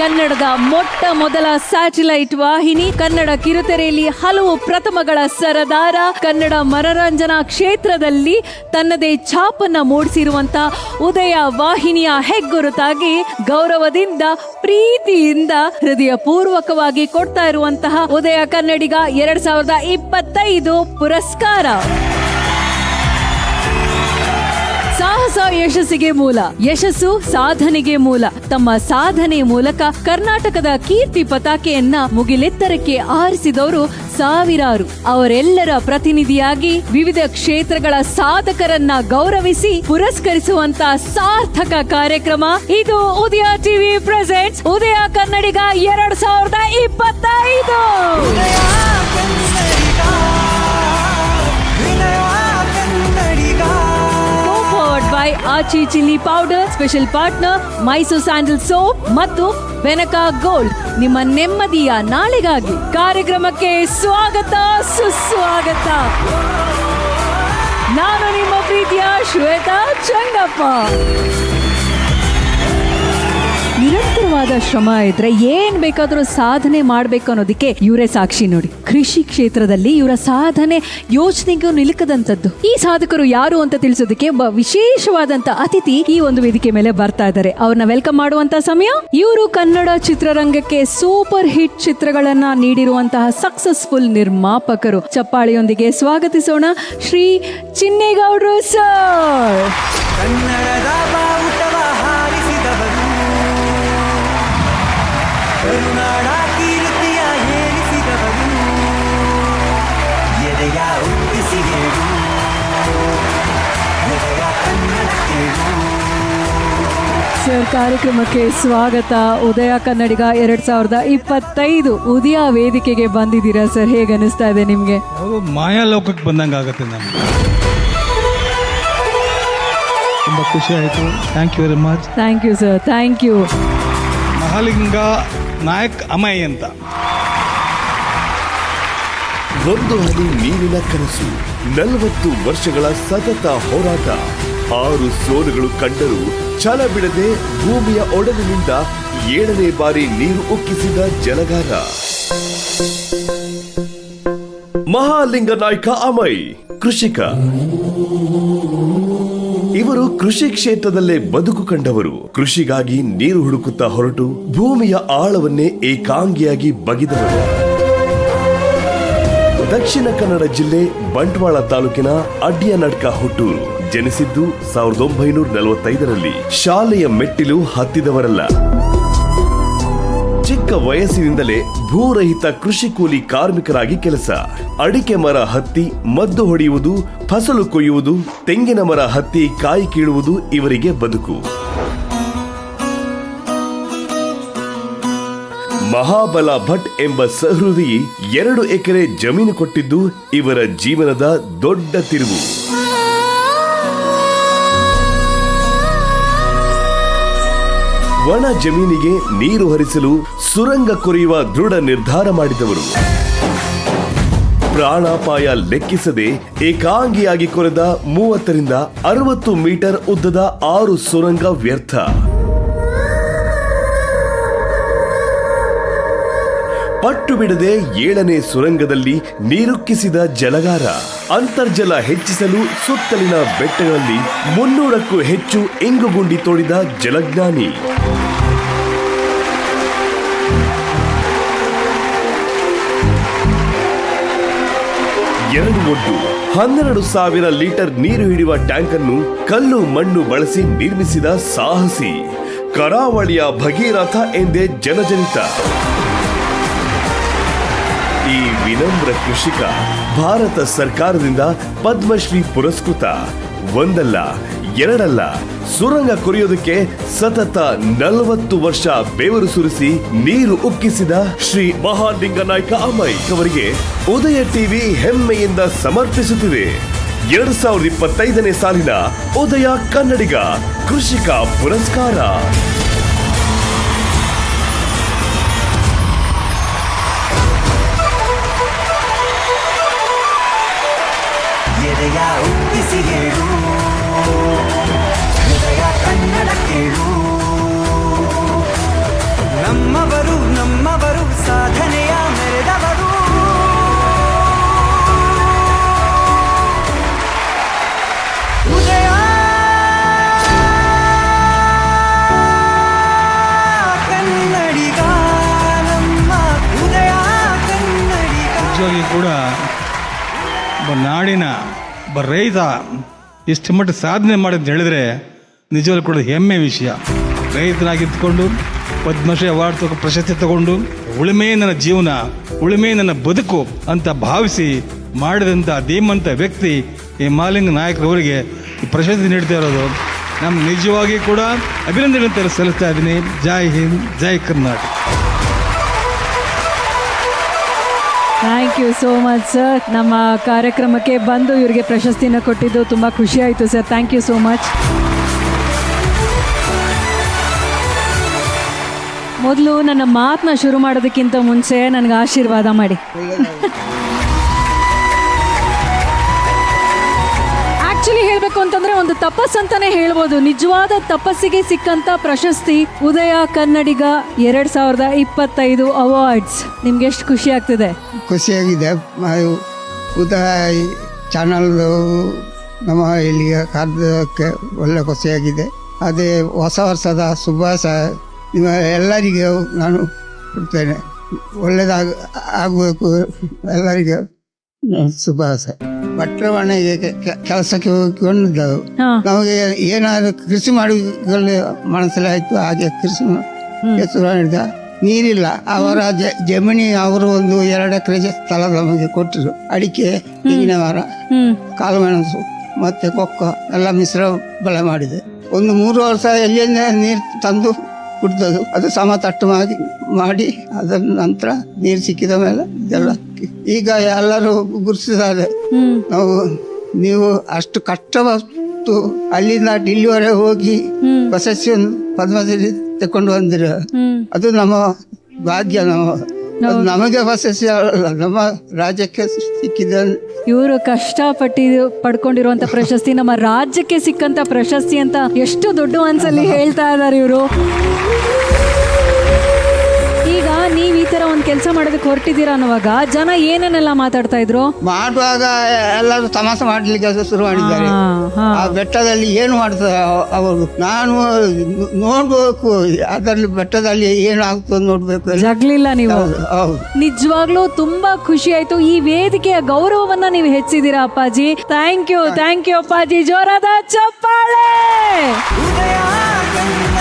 ಕನ್ನಡದ ಮೊಟ್ಟ ಮೊದಲ ಸ್ಯಾಟಲೈಟ್ ವಾಹಿನಿ, ಕನ್ನಡ ಕಿರುತೆರೆಯಲ್ಲಿ ಹಲವು ಪ್ರಥಮಗಳ ಸರದಾರ, ಕನ್ನಡ ಮನರಂಜನಾ ಕ್ಷೇತ್ರದಲ್ಲಿ ತನ್ನದೇ ಛಾಪನ್ನ ಮೂಡಿಸಿರುವಂತ ಉದಯ ವಾಹಿನಿಯ ಹೆಗ್ಗುರುತಾಗಿ ಗೌರವದಿಂದ ಪ್ರೀತಿಯಿಂದ ಹೃದಯ ಪೂರ್ವಕವಾಗಿ ಕೊಡ್ತಾ ಇರುವಂತಹ ಉದಯ ಕನ್ನಡಿಗ 2025 ಪುರಸ್ಕಾರ. ಸಾಹಸ ಯಶಸ್ಸಿಗೆ ಮೂಲ, ಯಶಸ್ಸು ಸಾಧನೆಗೆ ಮೂಲ. ತಮ್ಮ ಸಾಧನೆ ಮೂಲಕ ಕರ್ನಾಟಕದ ಕೀರ್ತಿ ಪತಾಕೆಯನ್ನ ಮುಗಿಲೆತ್ತರಕ್ಕೆ ಆರಿಸಿದವರು ಸಾವಿರಾರು. ಅವರೆಲ್ಲರ ಪ್ರತಿನಿಧಿಯಾಗಿ ವಿವಿಧ ಕ್ಷೇತ್ರಗಳ ಸಾಧಕರನ್ನ ಗೌರವಿಸಿ ಪುರಸ್ಕರಿಸುವಂತ ಸಾರ್ಥಕ ಕಾರ್ಯಕ್ರಮ ಇದು. Udaya TV presents Udaya Kannadiga 2025. By Aachi chilli powder, special partner Mysore sandal soap ಮತ್ತು ಬೆನಕಾ ಗೋಲ್ಡ್. ನಿಮ್ಮ ನೆಮ್ಮದಿಯ ನಾಳೆಗಾಗಿ ಕಾರ್ಯಕ್ರಮಕ್ಕೆ ಸ್ವಾಗತ ಸುಸ್ವಾಗತ. ನಾನು ನಿಮ್ಮ ಪ್ರೀತಿಯ ಶ್ವೇತಾ ಚಂಗಪ್ಪ. ನಿರಂತರವಾದ ಶ್ರಮ ಇದ್ರೆ ಏನ್ ಬೇಕಾದ್ರೂ ಸಾಧನೆ ಮಾಡ್ಬೇಕು ಅನ್ನೋದಕ್ಕೆ ಇವರೇ ಸಾಕ್ಷಿ ನೋಡಿ. ಕೃಷಿ ಕ್ಷೇತ್ರದಲ್ಲಿ ಇವರ ಸಾಧನೆ ಯೋಚನೆಗೂ ನಿಲುಕದಂತದ್ದು. ಈ ಸಾಧಕರು ಯಾರು ಅಂತ ತಿಳಿಸೋದಕ್ಕೆ ಒಬ್ಬ ವಿಶೇಷವಾದಂತ ಅತಿಥಿ ಈ ಒಂದು ವೇದಿಕೆ ಮೇಲೆ ಬರ್ತಾ ಇದ್ದಾರೆ. ಅವ್ರನ್ನ ವೆಲ್ಕಮ್ ಮಾಡುವಂತ ಸಮಯ. ಇವರು ಕನ್ನಡ ಚಿತ್ರರಂಗಕ್ಕೆ ಸೂಪರ್ ಹಿಟ್ ಚಿತ್ರಗಳನ್ನ ನೀಡಿರುವಂತಹ ಸಕ್ಸಸ್ಫುಲ್ ನಿರ್ಮಾಪಕರು. ಚಪ್ಪಾಳೆಯೊಂದಿಗೆ ಸ್ವಾಗತಿಸೋಣ ಶ್ರೀ ಚಿನ್ನೇಗೌಡರು ಸರ್. ಕರುನಾಡ ಕೀರ್ತಿಯ ಹೇಳಿಸಿದವರು, ಎದೆಯ ಉಪ್ಪಿಸಿ ಹೇಳು, ಎದೆಯ ಕನ್ನಡ ಕೇಳು. ಸರ್, ಕಾರ್ಯಕ್ರಮಕ್ಕೆ ಸ್ವಾಗತ. ಉದಯ ಕನ್ನಡಿಗ 2025 ಉದಯ ವೇದಿಕೆಗೆ ಬಂದಿದ್ದೀರಾ ಸರ್, ಹೇಗೆ ಅನಿಸ್ತಾ ಇದೆ ನಿಮ್ಗೆ? ಮಾಯಾಲೋಕಕ್ಕೆ ಬಂದಂಗೆ ಆಗುತ್ತೆ ನಮ್ಗೆ. ತುಂಬ ಖುಷಿ ಆಯಿತು. Thank you very much. Thank you sir, thank you. Mahalinga Nayak Amai ಅಂತ. ಒಂದು ಹನಿ ನೀರಿನ ಕನಸು, 40 ವರ್ಷಗಳ ಸತತ ಹೋರಾಟ, 6 ಸೋಲುಗಳು ಕಂಡರೂ ಛಲ ಬಿಡದೆ ಭೂಮಿಯ ಒಡಲಿನಿಂದ 7ನೇ ಬಾರಿ ನೀರು ಉಕ್ಕಿಸಿದ ಜಲಗಾರ ಮಹಾಲಿಂಗ ನಾಯಕ ಅಮೈ ಕೃಷಿಕ. ಇವರು ಕೃಷಿ ಕ್ಷೇತ್ರದಲ್ಲೇ ಬದುಕು ಕಂಡವರು. ಕೃಷಿಗಾಗಿ ನೀರು ಹುಡುಕುತ್ತಾ ಹೊರಟು ಭೂಮಿಯ ಆಳವನ್ನೇ ಏಕಾಂಗಿಯಾಗಿ ಬಗೆದವರು. ದಕ್ಷಿಣ ಕನ್ನಡ ಜಿಲ್ಲೆ ಬಂಟ್ವಾಳ ತಾಲೂಕಿನ ಅಡ್ಯನಡ್ಕ ಹುಟ್ಟೂರು. ಜನಿಸಿದ್ದು 1945ರಲ್ಲಿ. ಶಾಲೆಯ ಮೆಟ್ಟಿಲು ಹತ್ತಿದವರಲ್ಲ. ಚಿಕ್ಕ ವಯಸ್ಸಿನಿಂದಲೇ ಭೂರಹಿತ ಕೃಷಿ ಕೂಲಿ ಕಾರ್ಮಿಕರಾಗಿ ಕೆಲಸ. ಅಡಿಕೆ ಮರ ಹತ್ತಿ ಮದ್ದು ಹೊಡೆಯುವುದು, ಫಸಲು ಕೊಯ್ಯುವುದು, ತೆಂಗಿನ ಮರ ಹತ್ತಿ ಕಾಯಿ ಕೀಳುವುದು ಇವರಿಗೆ ಬದುಕು. ಮಹಾಬಲ ಭಟ್ ಎಂಬ ಸಹೃದಯಿ 2 ಎಕರೆ ಜಮೀನು ಕೊಟ್ಟಿದ್ದು ಇವರ ಜೀವನದ ದೊಡ್ಡ ತಿರುವು. ಒಣ ಜಮೀನಿಗೆ ನೀರು ಹರಿಸಲು ಸುರಂಗ ಕೊರೆಯುವ ದೃಢ ನಿರ್ಧಾರ ಮಾಡಿದವರು. ಪ್ರಾಣಾಪಾಯ ಲೆಕ್ಕಿಸದೆ ಏಕಾಂಗಿಯಾಗಿ ಕೊರೆದ 30 ರಿಂದ 60 ಮೀಟರ್ ಉದ್ದದ 6 ಸುರಂಗ ವ್ಯರ್ಥ. ಪಟ್ಟು ಬಿಡದೆ 7ನೇ ಸುರಂಗದಲ್ಲಿ ನೀರುಕ್ಕಿಸಿದ ಜಲಗಾರ. ಅಂತರ್ಜಲ ಹೆಚ್ಚಿಸಲು ಸುತ್ತಲಿನ ಬೆಟ್ಟಗಳಲ್ಲಿ 300ಕ್ಕೂ ಹೆಚ್ಚು ಇಂಗುಗುಂಡಿ ತೋಡಿದ ಜಲಜ್ಞಾನಿ. 2 ಒಟ್ಟು 12,000 ಲೀಟರ್ ನೀರು ಹಿಡಿಯುವ ಟ್ಯಾಂಕ್ ಅನ್ನು ಕಲ್ಲು ಮಣ್ಣು ಬಳಸಿ ನಿರ್ಮಿಸಿದ ಸಾಹಸಿ. ಕರಾವಳಿಯ ಭಗೀರಥ ಎಂದೇ ಜನಜನಿತ. ಈ ವಿನಮ್ರ ಕೃಷಿಕ ಭಾರತ ಸರ್ಕಾರದಿಂದ ಪದ್ಮಶ್ರೀ ಪುರಸ್ಕೃತ. ಒಂದಲ್ಲ ಎರಡಲ್ಲ, ಸುರಂಗ ಕೊರೆಯೋದಕ್ಕೆ ಸತತ 40 ವರ್ಷ ಬೆವರು ಸುರಿಸಿ ನೀರು ಉಕ್ಕಿಸಿದ ಶ್ರೀ ಮಹಾಲಿಂಗ ನಾಯಕ ಅಮೈ ಅವರಿಗೆ ಉದಯ ಟಿವಿ ಹೆಮ್ಮೆಯಿಂದ ಸಮರ್ಪಿಸುತ್ತಿದೆ 2025ನೇ ಸಾಲಿನ ಉದಯ ಕನ್ನಡಿಗ ಕೃಷಿಕ ಪುರಸ್ಕಾರ. ಎದೆಯ ಉಪ್ಪಿಸಿ ಹೇಳು, ಹೃದಯ ಕನ್ನಡ ಕೇಳು. ನಮ್ಮ ನಿಜವಾಗಿ ಕೂಡ ಒಬ್ಬ ನಾಡಿನ ಒಬ್ಬ ರೈತ ಇಷ್ಟು ಮಟ್ಟ ಸಾಧನೆ ಮಾಡಿದ ಹೇಳಿದ್ರೆ ನಿಜವಾಗ್ಲೂ ಕೂಡ ಹೆಮ್ಮೆ ವಿಷಯ. ರೈತನಾಗಿದ್ದುಕೊಂಡು ಪದ್ಮಶ್ರೀ ಅವಾರ್ಡ್ ಪ್ರಶಸ್ತಿ ತಗೊಂಡು ಉಳುಮೆ ನನ್ನ ಜೀವನ, ಉಳುಮೆ ನನ್ನ ಬದುಕು ಅಂತ ಭಾವಿಸಿ ಮಾಡಿದಂಥ ಧೀಮಂತ ವ್ಯಕ್ತಿ ಈ ಮಹಾಲಿಂಗ ನಾಯಕರವರಿಗೆ ಈ ಪ್ರಶಸ್ತಿ ನೀಡ್ತಾ ಇರೋದು ನಮ್ಗೆ ನಿಜವಾಗಿ ಕೂಡ ಅಭಿನಂದನೆ ಸಲ್ಲಿಸ್ತಾ ಇದ್ದೀನಿ. ಜೈ ಹಿಂದ್, ಜೈ Karnataka. Thank you so much sir. ನಮ್ಮ ಕಾರ್ಯಕ್ರಮಕ್ಕೆ ಬಂದು ಇವರಿಗೆ ಪ್ರಶಸ್ತಿನ ಕೊಟ್ಟಿದ್ದು ತುಂಬ ಖುಷಿ ಆಯಿತು ಸರ್. Thank you so much. ಮೊದಲು ನನ್ನ ಮಾತನ್ನ ಶುರು ಮಾಡೋದಕ್ಕಿಂತ ಮುಂಚೆ ನನಗೆ ಆಶೀರ್ವಾದ ಮಾಡಿ. ಆಕ್ಚುಲಿ ಹೇಳಬೇಕು ಅಂತಂದ್ರೆ ಒಂದು ತಪಸ್ಸಂತಾನೆ ಹೇಳ್ಬೋದು. ನಿಜವಾದ ತಪಸ್ಸಿಗೆ ಸಿಕ್ಕಂತ ಪ್ರಶಸ್ತಿ ಉದಯ ಕನ್ನಡಿಗ 2025 ಅವಾರ್ಡ್ಸ್. ನಿಮ್ಗೆ ಎಷ್ಟು ಖುಷಿ ಆಗ್ತಿದೆ? ಖುಷಿಯಾಗಿದೆ. ಉದಯ ಚಾನಲ್ ನಮ್ಮ ಇಲ್ಲಿಗೆ ಕರೆದಕ್ಕೆ ಒಳ್ಳೆ ಖುಷಿಯಾಗಿದೆ. ಅದೇ ಹೊಸ ವರ್ಷದ ಶುಭಾಶಯ ನಿಮ್ಮ ಎಲ್ಲರಿಗೂ ನಾನು ಕೊಡ್ತೇನೆ. ಆಗಬೇಕು ಎಲ್ಲರಿಗೂ ಶುಭಾಶಯ. ಬಟ್ಟೆ ಮನೆಗೆ ಕೆಲಸಕ್ಕೆ ಹೋಗಿಕೊಂಡಿದ್ದೆವು. ನಮಗೆ ಏನಾದರೂ ಕೃಷಿ ಮಾಡಿ ಮನಸ್ಸಲ್ಲಿ ಆಯಿತು. ಹಾಗೆ ಕೃಷಿ ಹೆಸರು ಮಾಡಿದ ನೀರಿಲ್ಲ. ಅವರ ಜಮೀನಿ ಅವರು ಒಂದು 2 ಎಕರೆ ಸ್ಥಳ ನಮಗೆ ಕೊಟ್ಟರು. ಅಡಿಕೆ, ತೆಂಗಿನ ಮರ, ಕಾಳುಮೆಣಸು ಮತ್ತೆ ಕೊಕ್ಕ ಎಲ್ಲ ಮಿಶ್ರ ಬೆಳೆ ಮಾಡಿದೆ. ಒಂದು 3 ವರ್ಷ ಎಲ್ಲಿಂದ ನೀರು ತಂದು ಕುಡ್ದದು. ಅದು ಸಮತಟ್ಟು ಮಾಡಿ ಅದರ ನಂತರ ನೀರು ಸಿಕ್ಕಿದ ಮೇಲೆ ಇದೆಲ್ಲ ಈಗ ಎಲ್ಲರೂ ಗುರುತಿಸಿದ್ದಾರೆ. ನೀವು ಅಷ್ಟು ಕಷ್ಟಪಟ್ಟು ಅಲ್ಲಿಂದ ಡಿಲ್ಲಿವರೆಗೆ ಹೋಗಿ ಪ್ರಶಸ್ತಿಯನ್ನು ಪದ್ಮಶ್ರೀ ತಕೊಂಡು ಬಂದಿರ. ಅದು ನಮ್ಮ ಭಾಗ್ಯ. ನಮಗೆ ಪ್ರಶಸ್ತಿ ಅಲ್ಲ, ನಮ್ಮ ರಾಜ್ಯಕ್ಕೆ ಸಿಕ್ಕಿದ. ಇವರು ಪಡ್ಕೊಂಡಿರುವಂತ ಪ್ರಶಸ್ತಿ ನಮ್ಮ ರಾಜ್ಯಕ್ಕೆ ಸಿಕ್ಕಂತ ಪ್ರಶಸ್ತಿ ಅಂತ ಎಷ್ಟು ದೊಡ್ಡ ಮನಸ್ಸಲ್ಲಿ ಹೇಳ್ತಾ ಇದ್ದಾರೆ ಇವರು. ಈಗ ನೀವ್ ಈ ತರ ಒಂದ್ ಕೆಲಸ ಮಾಡೋದಕ್ಕೆ ಹೊರಟಿದ್ದೀರಾ ಅನ್ನುವಾಗ ಜನ ಏನೇನೆಲ್ಲ ಮಾತಾಡ್ತಾ ಇದ್ರು? ಮಾಡುವಾಗ ಎಲ್ಲರೂ ತಮಾಷೆ ಮಾಡ್ಲಿಕ್ಕೆ ಶುರು ಮಾಡಿದ್ದಾರೆ. ಆ ಬೆಟ್ಟದಲ್ಲಿ ಏನು ಮಾಡ್ತಾರೆ ಅವರು, ನಾನು ನೋಡ್ಬೇಕು ಅದರಲ್ಲಿ ಬೆಟ್ಟದಲ್ಲಿ ಏನು ಆಗ್ತದೆ ನೋಡ್ಬೇಕು. ಜಗ್ಲಿಲ್ಲ ನೀವು? ಹೌದು. ನಿಜವಾಗ್ಲೂ ತುಂಬಾ ಖುಷಿ ಆಯ್ತು. ಈ ವೇದಿಕೆಯ ಗೌರವವನ್ನ ನೀವು ಹೆಚ್ಚಿದ್ದೀರಾ ಅಪ್ಪಾಜಿ. ಥ್ಯಾಂಕ್ ಯು ಅಪ್ಪಾಜಿ. ಜೋರಾದ ಚಪ್ಪಾಳೆ. ಉದಯ ಕನ್ನಡ